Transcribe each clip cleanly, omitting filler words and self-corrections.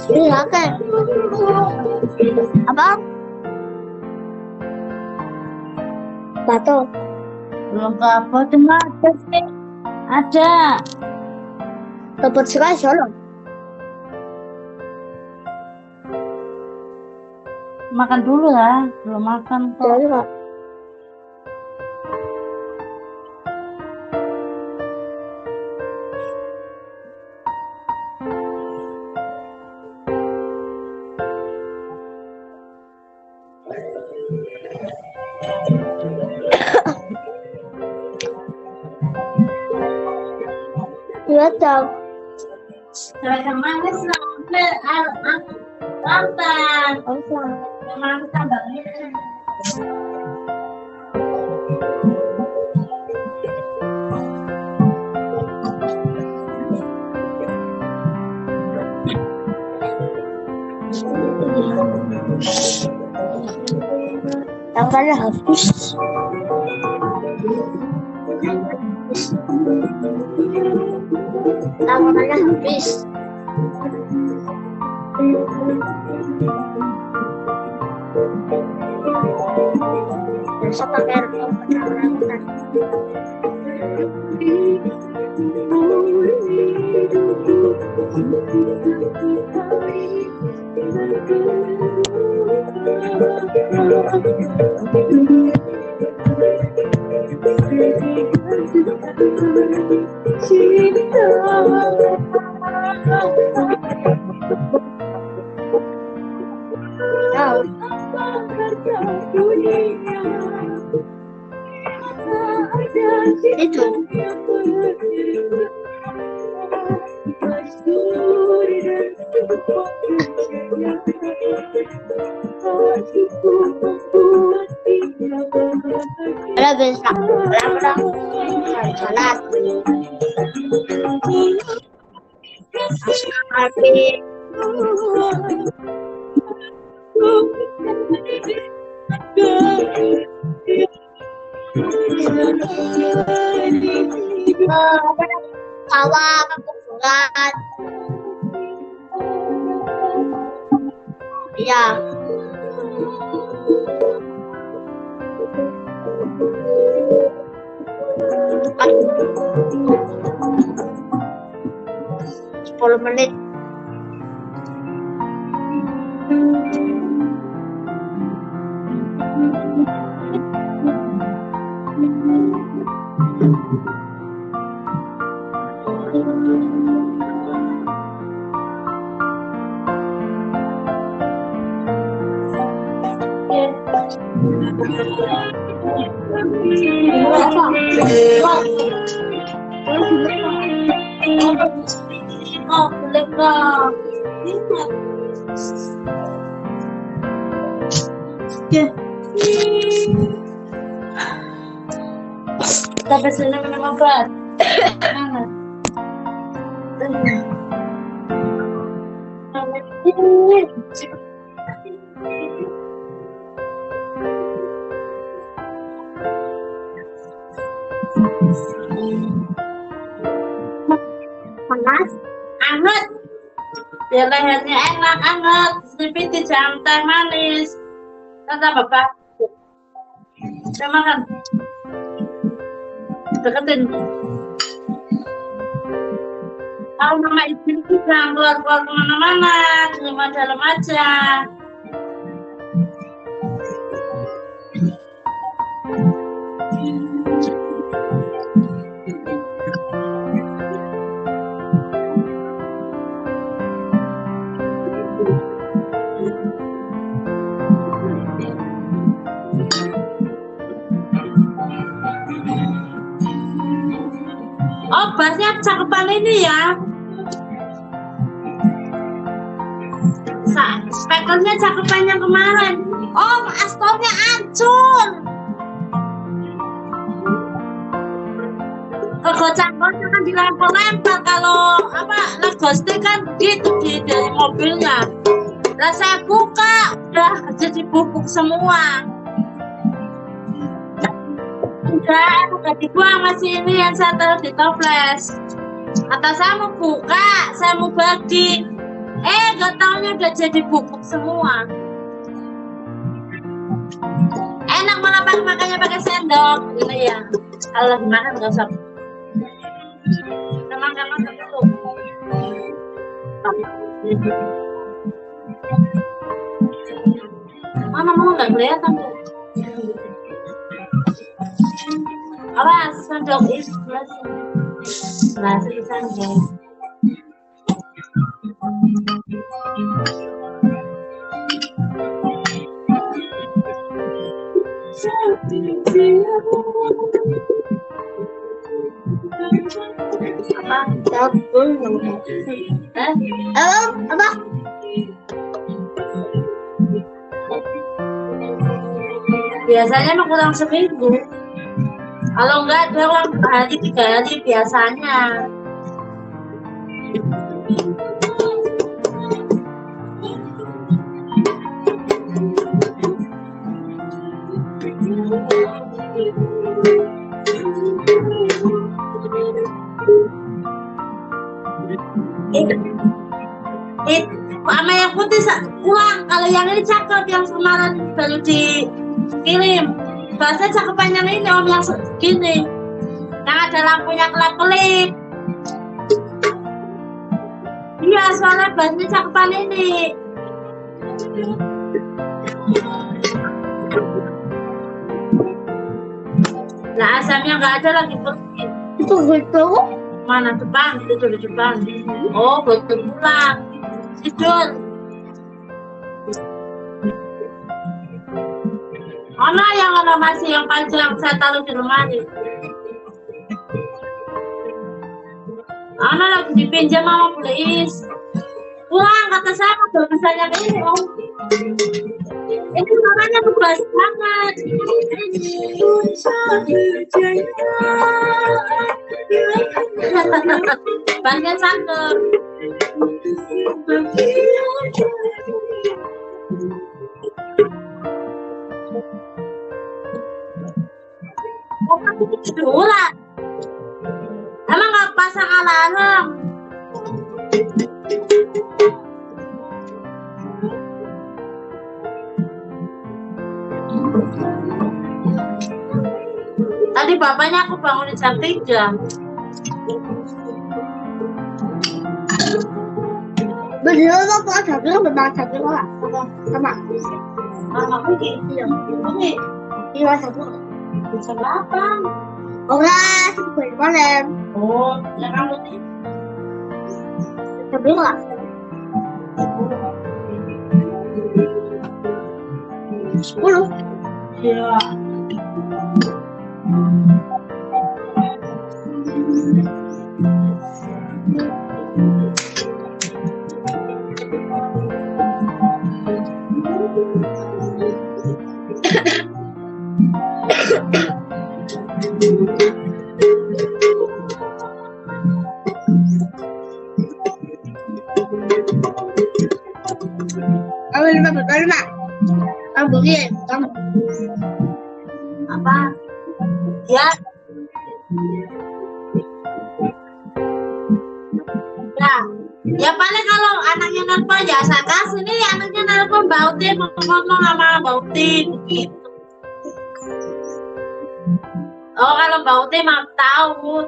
Silakan. Apa? Batu. Belum apa cuma ada sih. Ada. Dapat sekali solo. Makan dulu ya. Belum makan kok. Jadi Pak. Iya, Cak. Yang manis sampai lantan. Manis tambahnya. Tangannya habis. Tangannya habis. Bisa pakai rokok. Itu. Ada bisa. Salat. Habis. Awak kebulan. Ya. Tepat 10 menit. Sampai sini minum obat. Panas. Anget. Ya lehernya enak, anget. Sedikit jam teh manis. Kata bapak. Saya makan. Deketin. Kalau mama izin jangan keluar-keluar kemana-mana, di rumah dalam aja. Oh, bassnya cakepan ini ya. Speakernya cakepan yang kemarin. Oh, astornya hancur. Kegocak-gocak kan dilempar-lempar. Kalau Lagoste kan gitu dari mobilnya. Lah saya buka, udah jadi bubuk semua. Udah dibuang, masih ini yang saya taruh di toples. Kata saya mau buka, saya mau bagi. Gak taunya udah jadi bubuk semua. Enak malah makanya pakai sendok ini ya. Kalau gimana nggak usah. Teman-teman dulu. Mana mau nggak kelihatan tuh? Awas sendok is nasi sendok. Apa? Biasanya mah kurang seminggu. Kalau enggak 2 hari 3 hari biasanya. Sama yang putih pulang. Kalau yang ini cakep, yang kemarin baru dikirim. Bahasa cakepan yang ini om, yang segini, yang ada lampunya kelap-kelip. Iya, soalnya bahannya cakepan ini. Nah, asamnya nggak ada lagi pergi. Itu gitu. Mana depan? Itu di depan. Oh, betul pulang. Tidur. Mana yang ada masih yang panjang saya taruh di lemari. Ana lagi dipinjam sama Pulis. Pulang kata saya udah misalnya ini om. Ini namanya tugas banget. Bagian sangker. Bulan. Emang nggak pasang alarm? Tadi bapaknya aku bangunin jam 3. Beliau lo kok jam berapa jam berapa? Sama. Aku gitu ya. Ini Iya satu. bisa berapa? Olah, boleh. Oh, yang kamu nih. Jam berapa? 10. Iya. Lima. Kamu begini, kamu. Apa? Ya. Ya paling kalau anaknya nelpon ya saya kasih nih, anaknya nelpon Mbak Uti mau ngomong sama Mbak Uti gitu. Oh kalau Mbak Uti mah tahu.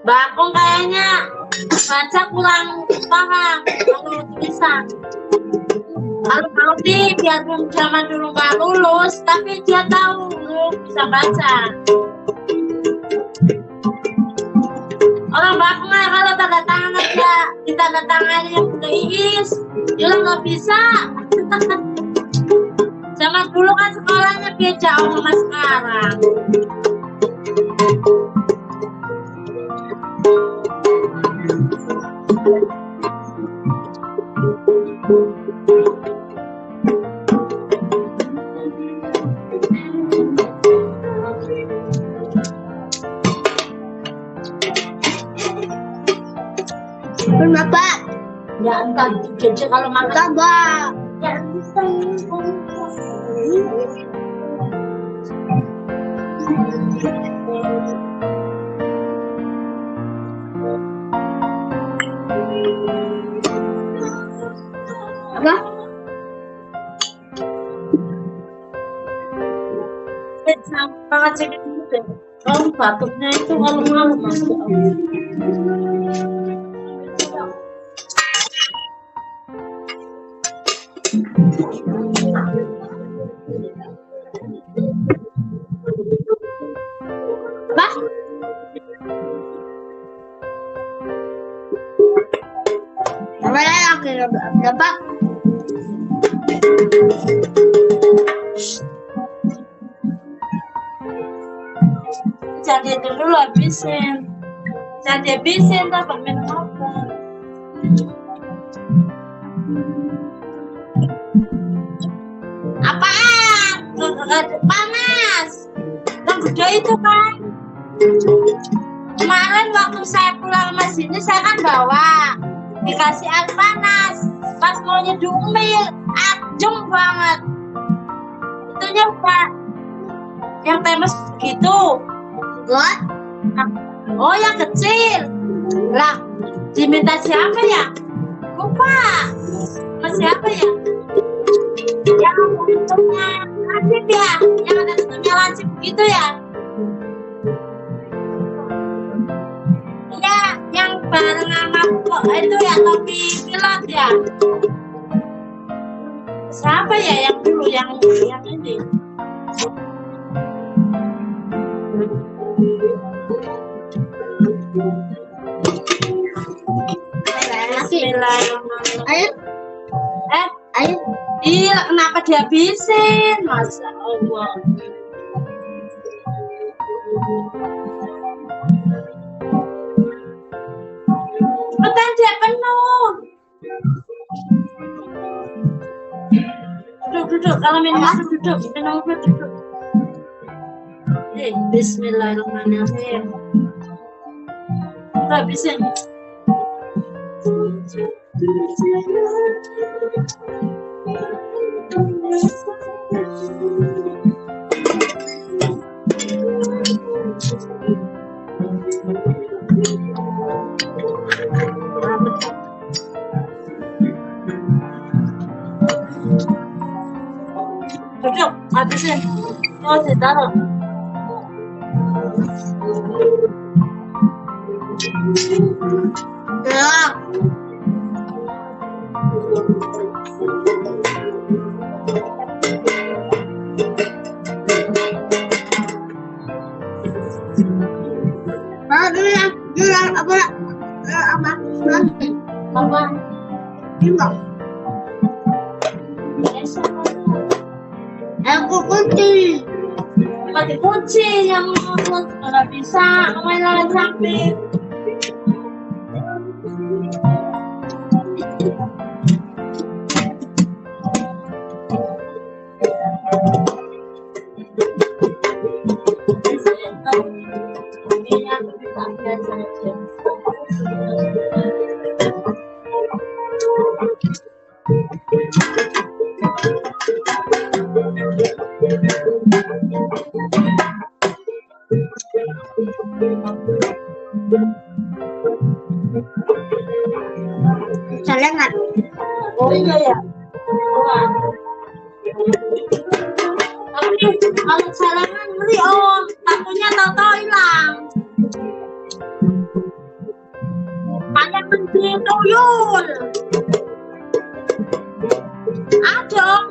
Bakung kayaknya baca kurang paham kalau tulisan. Kalau di biarpun zaman dulu nggak lulus, tapi dia tahu bisa baca. Orang Bakung kalau tanda tangan aja ditanda tangan yang udah iis, dia nggak bisa. Zaman dulu kan sekolahnya beda sama sekarang. Kenapa? Ya entar jadi kalau makan Tambah. ya bisa. Apa? Sangat sakit gitu. Kalau batuknya itu kalau malam masuk. Bah. Apa lagi berapa? Jadi itu dulu habisin. Jadi habisin dapat minum apa? Apaan? Panas. Yang gede itu kan. Kemarin waktu saya pulang ke sini saya kan bawa dikasih air panas. Pas mau nyeduh mil, ajung banget. Itunya Pak. Yang temes gitu. Buat? Oh yang kecil. Lah, diminta siapa ya? Lupa. Sama siapa ya? Yang tutupnya lancip ya? Yang ada tutupnya lancip gitu ya? Iya, yang bareng sama itu ya topi pilot ya? Siapa ya yang dulu yang ini? Bismillahirrahmanirrahim. Ayo. Ayo. Iya, kenapa dihabisin? Masya Allah. Cepetan dia penuh. Duduk. Kalau minum duduk. Minum duduk. Bismillahirrahmanirrahim. Habisin. Duduk, habisin. Oh, ditaruh. Ya. Apa? Timbang. Aku kunci. Mati kunci yang nggak bisa main lawan samping. Salengan. Oh iya ya. Tapi kalau sarangan beli om, takunya tahu hilang. tuyul. Adong.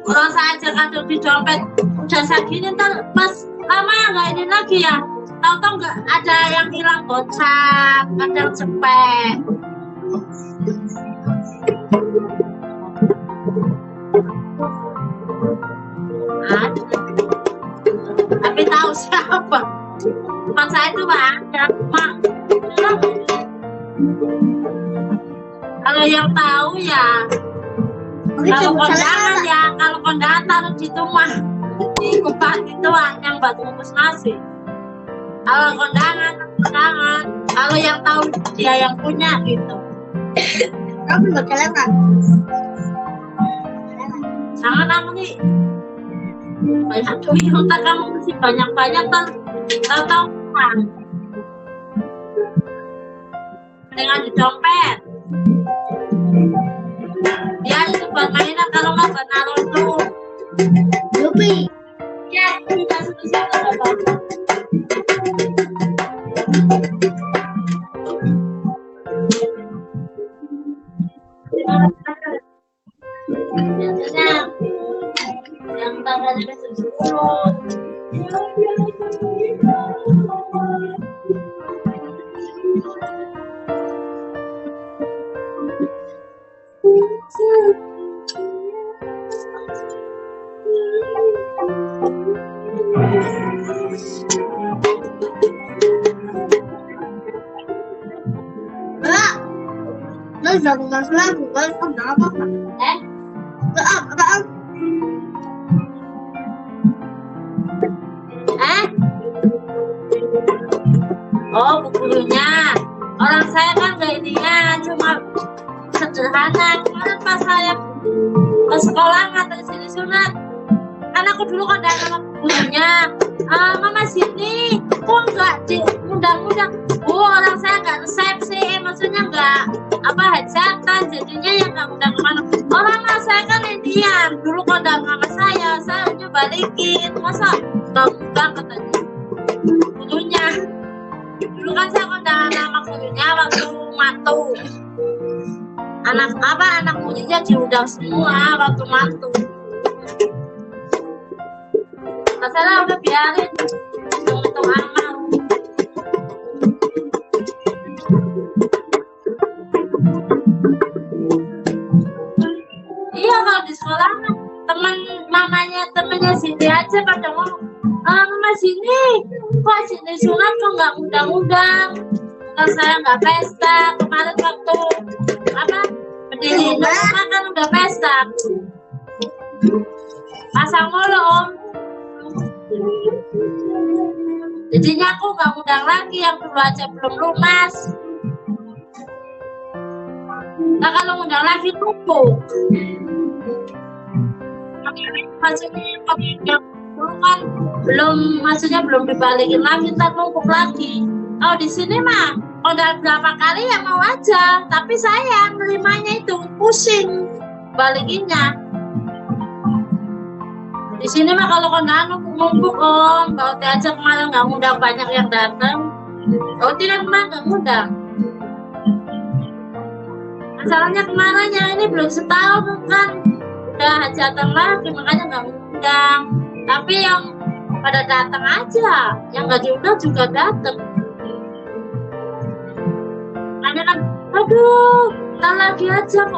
Orang saya ajak adong di dompet. Udah segini ntar pas lama nggak ini lagi ya. Tahu-tahu nggak ada yang hilang gocap, ada yang cepet. Aduh. Tapi tahu siapa? Teman saya itu ada, Mak. Kalau yang tahu ya, kalau kondangan ya, kalau kondangan taruh di rumah, di kupat itu yang batu bungkus nasi. Kalau kondangan, kalau yang tahu dia yang punya gitu. Kamu nggak kelewat. Jangan aku nih banyak duit, ntar kamu mesti banyak-banyak tahu kan. Dengan di dompet. Ya itu buat mainan, kalau nggak buat naruh tuh. Yupi. Ya kita selesai apa? Yang tangannya sesuatu. Lo udah bukan lagu, kan apa? Apa? Oh, bukunya. Orang saya kan gak ininya, cuma sederhana. Kemarin pas saya ke sekolah ngantar sini sunat, kan aku dulu kan ada nama bukunya. Mama sini, kok nggak diundang-undang? Orang saya nggak resepsi, maksudnya nggak hajatan, jadinya yang nggak undang kemana. Orang saya kan Indian, dulu kondang sama saya udah balikin, masa nggak undang katanya bukunya. Dulu kan saya kondangan sama gurunya waktu matu. Anak muridnya diundang semua waktu matu. Masalah udah biarin, hitung-hitung amal. Iya, kalau di sekolah temennya Cindy aja pada ngomong, Mama sini, kok sini sunat kok nggak undang-undang? Kalau saya nggak pesta, kemarin waktu berdiri rumah kan udah pesta. Pasang mulu om. Jadinya aku nggak undang lagi, yang dulu aja belum lunas. Nah kalau undang lagi tumpuk. Maksudnya dulu kan belum dibalikin lagi, ntar numpuk lagi. Oh di sini mah udah berapa kali ya mau aja, tapi saya nerimanya itu pusing balikinnya. Di sini mah kalau kondangan numpuk om, kalau aja kemarin nggak ngundang banyak yang datang. Oh tidak kemarin nggak ngundang. Masalahnya kemarin yang ini belum setahun kan, udah hajatan lagi makanya nggak ngundang. Tapi yang pada datang aja, yang nggak diundang juga datang. Makanya kan, aduh, ntar lagi aja kok.